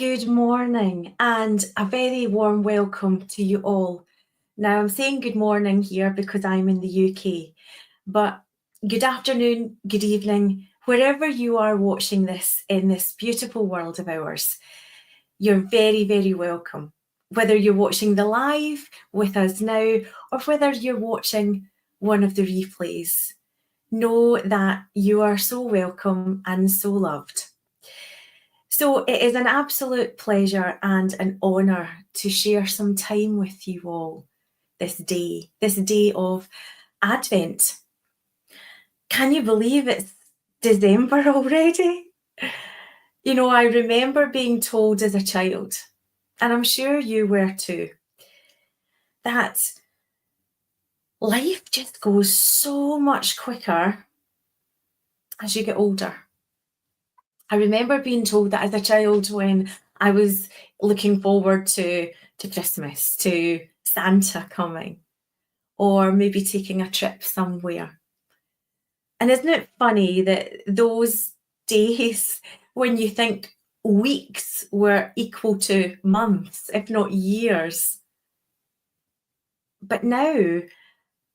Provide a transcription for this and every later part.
Good morning and a very warm welcome to you all. Now, I'm saying good morning here because I'm in the UK, but good afternoon, good evening, wherever you are watching this in this beautiful world of ours. You're very, very welcome. Whether you're watching the live with us now or whether you're watching one of the replays, know that you are so welcome and so loved. So it is an absolute pleasure and an honour to share some time with you all this day of Advent. Can you believe it's December already? You know, I remember being told as a child, and I'm sure you were too, that life just goes so much quicker as you get older. I remember being told that as a child when I was looking forward to Christmas, to Santa coming, or maybe taking a trip somewhere. And isn't it funny that those days when you think weeks were equal to months, if not years? But now,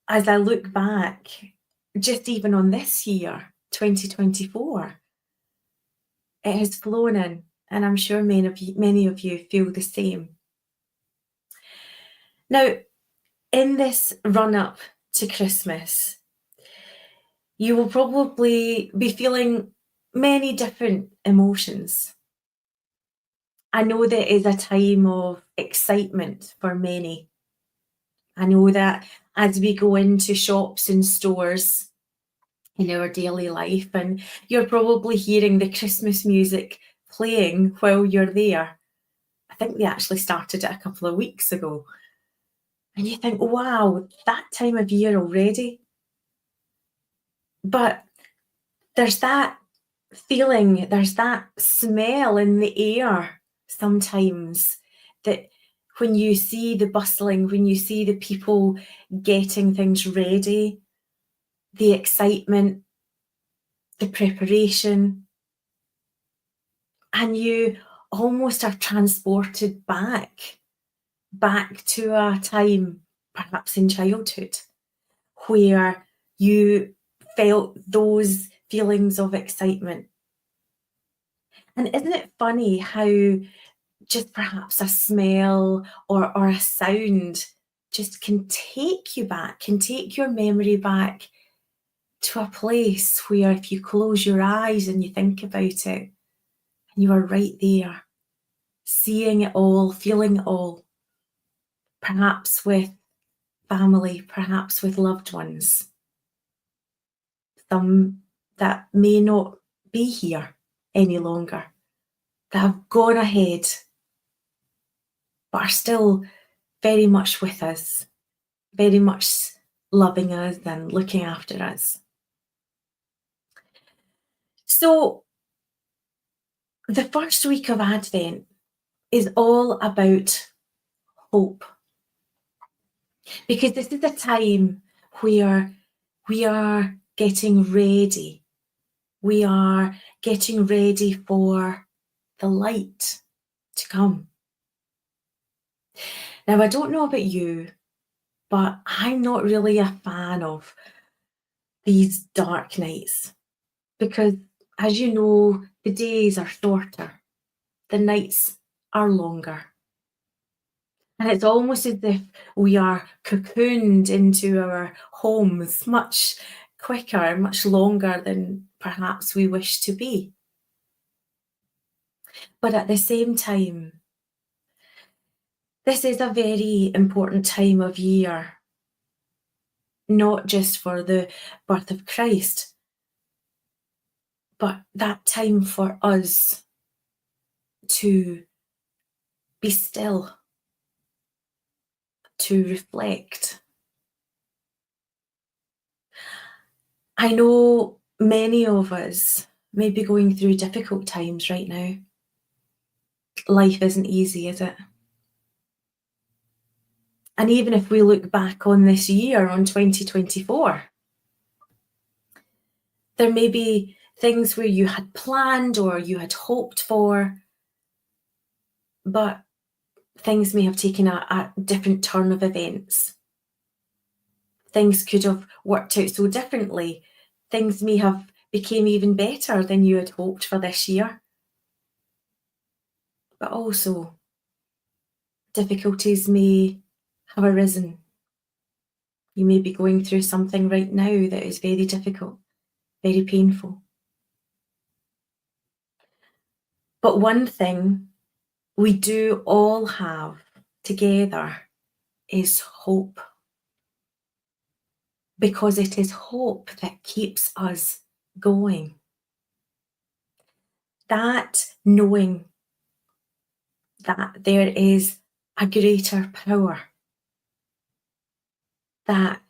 as I look back, just even on this year, 2024, it has flown in, and I'm sure many of you feel the same. Now, in this run-up to Christmas, you will probably be feeling many different emotions. I know there is a time of excitement for many. I know that as we go into shops and stores in our daily life, and you're probably hearing the Christmas music playing while you're there. I think they actually started it a couple of weeks ago. And you think, wow, that time of year already? But there's that feeling, there's that smell in the air sometimes that when you see the bustling, when you see the people getting things ready, the excitement, the preparation, and you almost are transported back to a time, perhaps in childhood, where you felt those feelings of excitement. And isn't it funny how just perhaps a smell or a sound just can take you back, can take your memory back to a place where if you close your eyes and you think about it, and you are right there, seeing it all, feeling it all, perhaps with family, perhaps with loved ones, some that may not be here any longer, that have gone ahead, but are still very much with us, very much loving us and looking after us. So the first week of Advent is all about hope, because this is a time where we are getting ready. We are getting ready for the light to come. Now, I don't know about you, but I'm not really a fan of these dark nights because, as you know, the days are shorter, the nights are longer. And it's almost as if we are cocooned into our homes much quicker, much longer than perhaps we wish to be. But at the same time, this is a very important time of year, not just for the birth of Christ, but that time for us to be still, to reflect. I know many of us may be going through difficult times right now. Life isn't easy, is it? And even if we look back on this year, on 2024, there may be things where you had planned or you had hoped for, but things may have taken a different turn of events. Things could have worked out so differently. Things may have became even better than you had hoped for this year. But also, difficulties may have arisen. You may be going through something right now that is very difficult, very painful. But one thing we do all have together is hope. Because it is hope that keeps us going. That knowing that there is a greater power that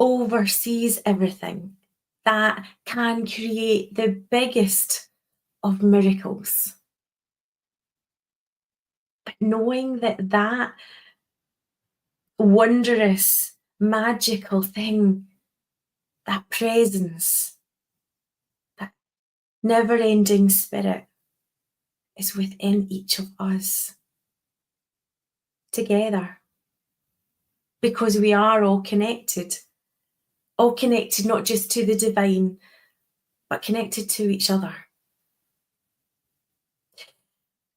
oversees everything, that can create the biggest of miracles. But knowing that that wondrous, magical thing, that presence, that never-ending spirit is within each of us together. Because we are all connected not just to the divine, but connected to each other.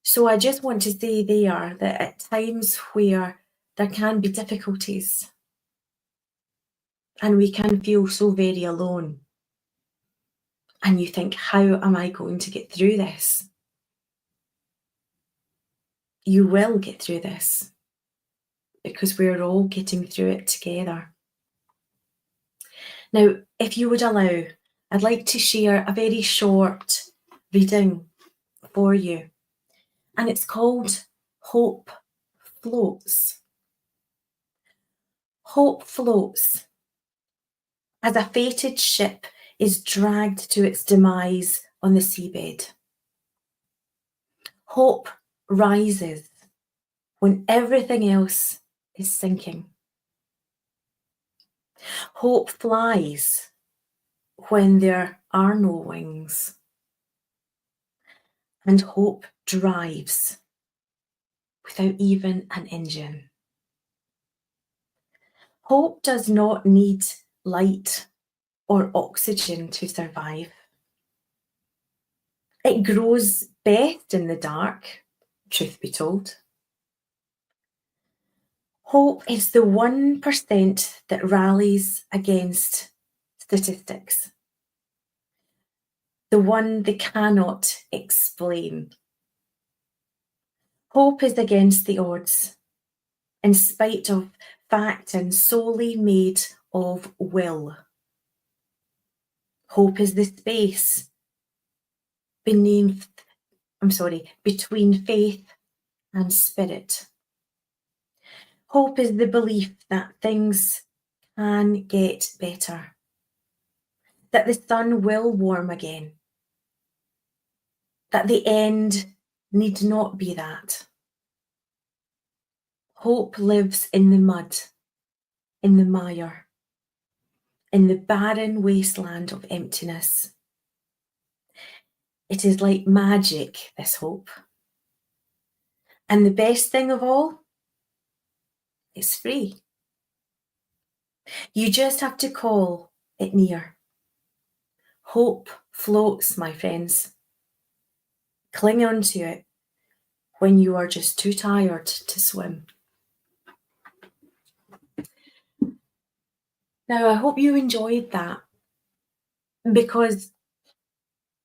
So I just want to say there that at times where there can be difficulties and we can feel so very alone, and you think, how am I going to get through this? You will get through this because we're all getting through it together. Now, if you would allow, I'd like to share a very short reading for you. And it's called Hope Floats. Hope floats as a fated ship is dragged to its demise on the seabed. Hope rises when everything else is sinking. Hope flies when there are no wings. And hope drives without even an engine. Hope does not need light or oxygen to survive. It grows best in the dark, truth be told. Hope is the 1% that rallies against statistics, the one they cannot explain. Hope is against the odds, in spite of fact and solely made of will. Hope is the space between faith and spirit. Hope is the belief that things can get better, that the sun will warm again, that the end need not be that. Hope lives in the mud, in the mire, in the barren wasteland of emptiness. It is like magic, this hope. And the best thing of all, it's free. You just have to call it near. Hope floats, my friends. Cling on to it when you are just too tired to swim. Now, I hope you enjoyed that, because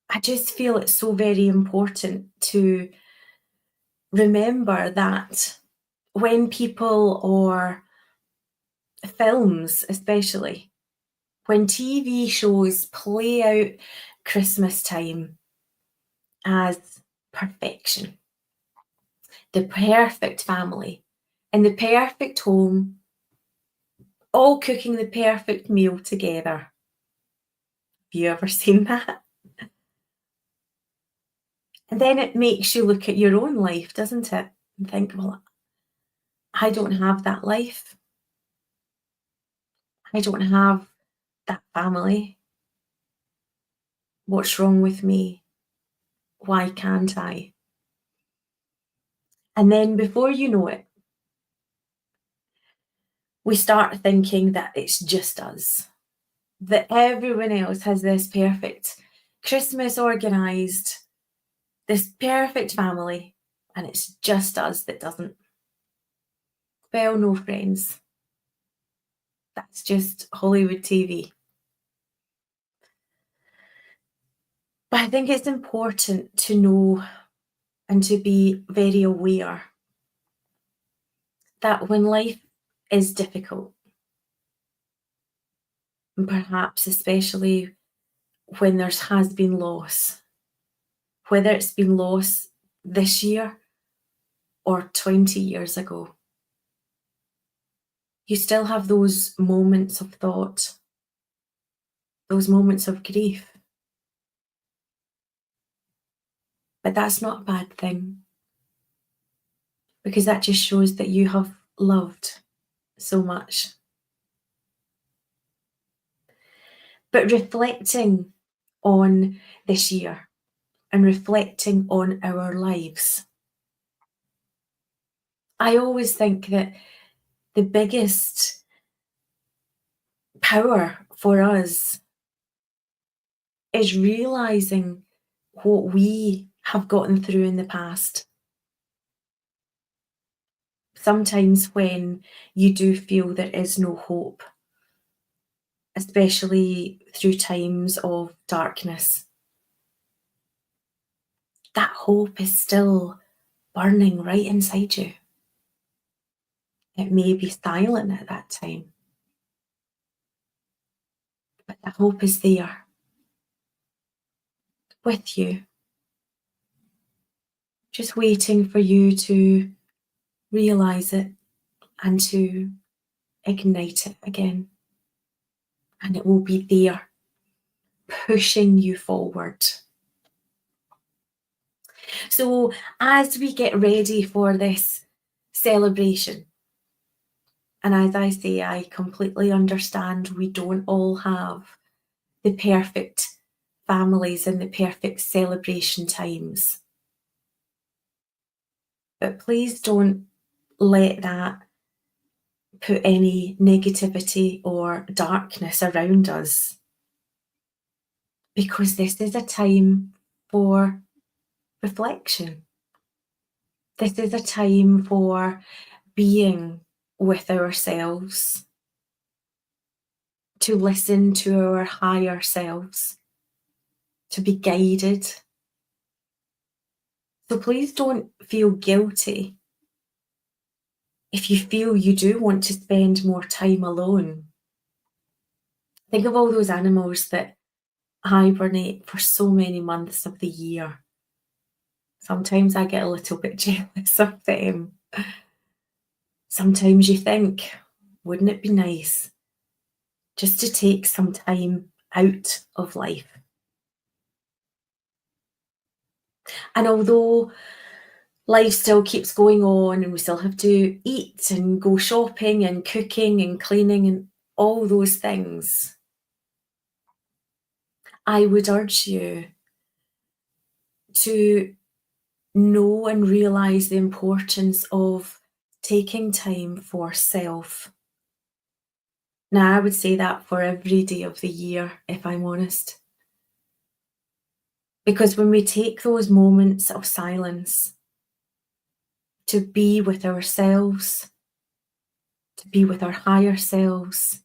I just feel it's so very important to remember that when people, or films especially, when TV shows play out Christmas time as perfection, the perfect family in the perfect home, all cooking the perfect meal together. Have you ever seen that? And then it makes you look at your own life, doesn't it? And think, well, I don't have that life. I don't have that family. What's wrong with me? Why can't I? And then before you know it, we start thinking that it's just us, that everyone else has this perfect Christmas organised, this perfect family, and it's just us that doesn't. Well, no, friends. That's just Hollywood TV. But I think it's important to know and to be very aware that when life is difficult, and perhaps especially when there has been loss, whether it's been loss this year or 20 years ago, you still have those moments of thought, those moments of grief. But that's not a bad thing, because that just shows that you have loved so much. But reflecting on this year and reflecting on our lives, I always think that the biggest power for us is realizing what we have gotten through in the past. Sometimes when you do feel there is no hope, especially through times of darkness, that hope is still burning right inside you. It may be silent at that time, but the hope is there with you, just waiting for you to realize it and to ignite it again. And it will be there, pushing you forward. So as we get ready for this celebration, and as I say, I completely understand we don't all have the perfect families and the perfect celebration times. But please don't let that put any negativity or darkness around us, because this is a time for reflection. This is a time for being with ourselves, to listen to our higher selves, to be guided. So please don't feel guilty if you feel you do want to spend more time alone. Think of all those animals that hibernate for so many months of the year. Sometimes I get a little bit jealous of them. Sometimes you think, wouldn't it be nice just to take some time out of life? And although life still keeps going on and we still have to eat and go shopping and cooking and cleaning and all those things, I would urge you to know and realise the importance of taking time for self. Now, I would say that for every day of the year, if I'm honest. Because when we take those moments of silence to be with ourselves, to be with our higher selves,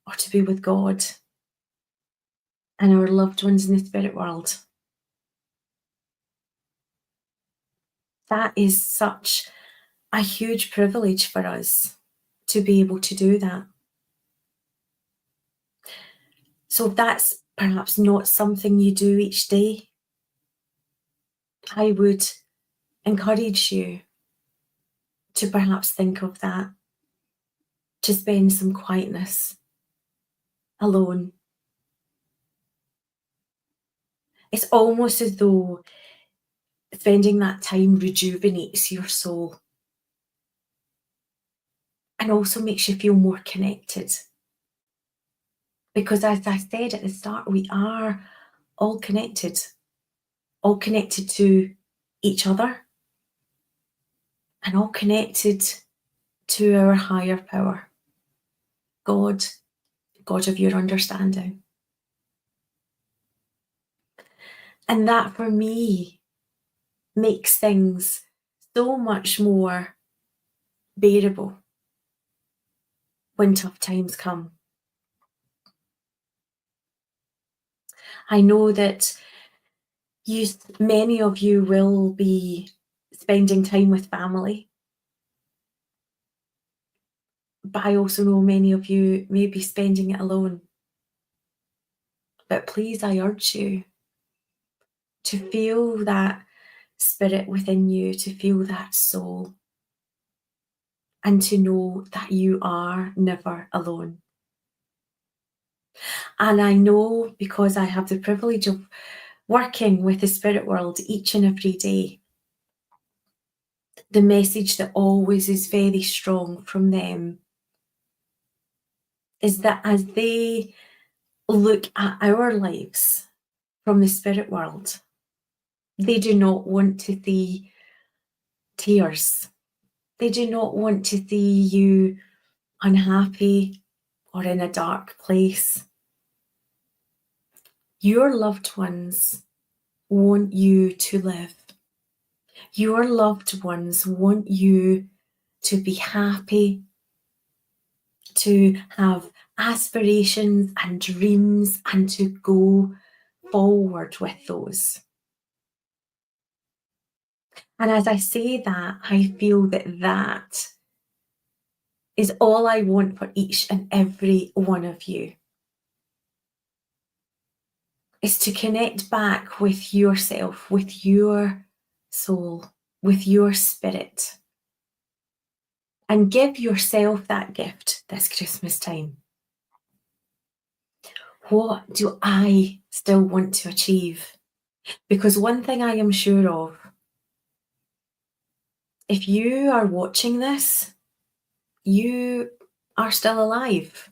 or to be with God and our loved ones in the spirit world, that is such a huge privilege for us to be able to do that. So if that's perhaps not something you do each day, I would encourage you to perhaps think of that, to spend some quietness alone. It's almost as though spending that time rejuvenates your soul and also makes you feel more connected. Because as I said at the start, we are all connected to each other, and all connected to our higher power, God of your understanding. And that for me makes things so much more bearable when tough times come. I know that many of you will be spending time with family, but I also know many of you may be spending it alone. But please, I urge you to feel that spirit within you, to feel that soul, and to know that you are never alone. And I know, because I have the privilege of working with the spirit world each and every day, the message that always is very strong from them is that as they look at our lives from the spirit world, they do not want to see tears. They do not want to see you unhappy or in a dark place. Your loved ones want you to live. Your loved ones want you to be happy, to have aspirations and dreams, and to go forward with those. And as I say that, I feel that that is all I want for each and every one of you, is to connect back with yourself, with your soul, with your spirit, and give yourself that gift this Christmas time. What do I still want to achieve? Because one thing I am sure of, if you are watching this, you are still alive.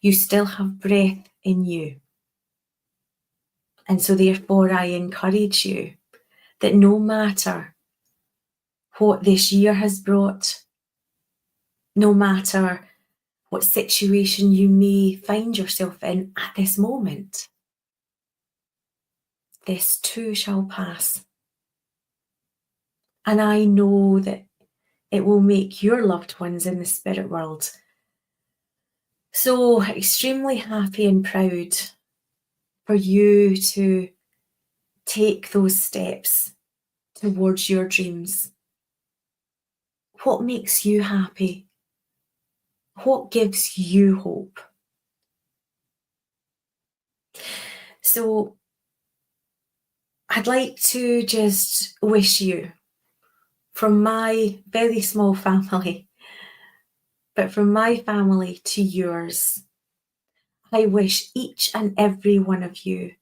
You still have breath in you. And so therefore I encourage you that no matter what this year has brought, no matter what situation you may find yourself in at this moment, this too shall pass. And I know that it will make your loved ones in the spirit world so extremely happy and proud for you to take those steps towards your dreams. What makes you happy? What gives you hope? So I'd like to just wish you, from my very small family, but from my family to yours, I wish each and every one of you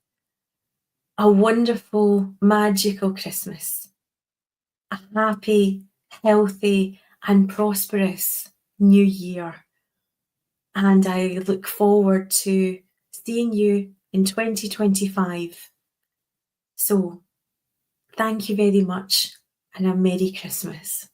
a wonderful, magical Christmas, a happy, healthy, and prosperous new year. And I look forward to seeing you in 2025. So, thank you very much, and a Merry Christmas.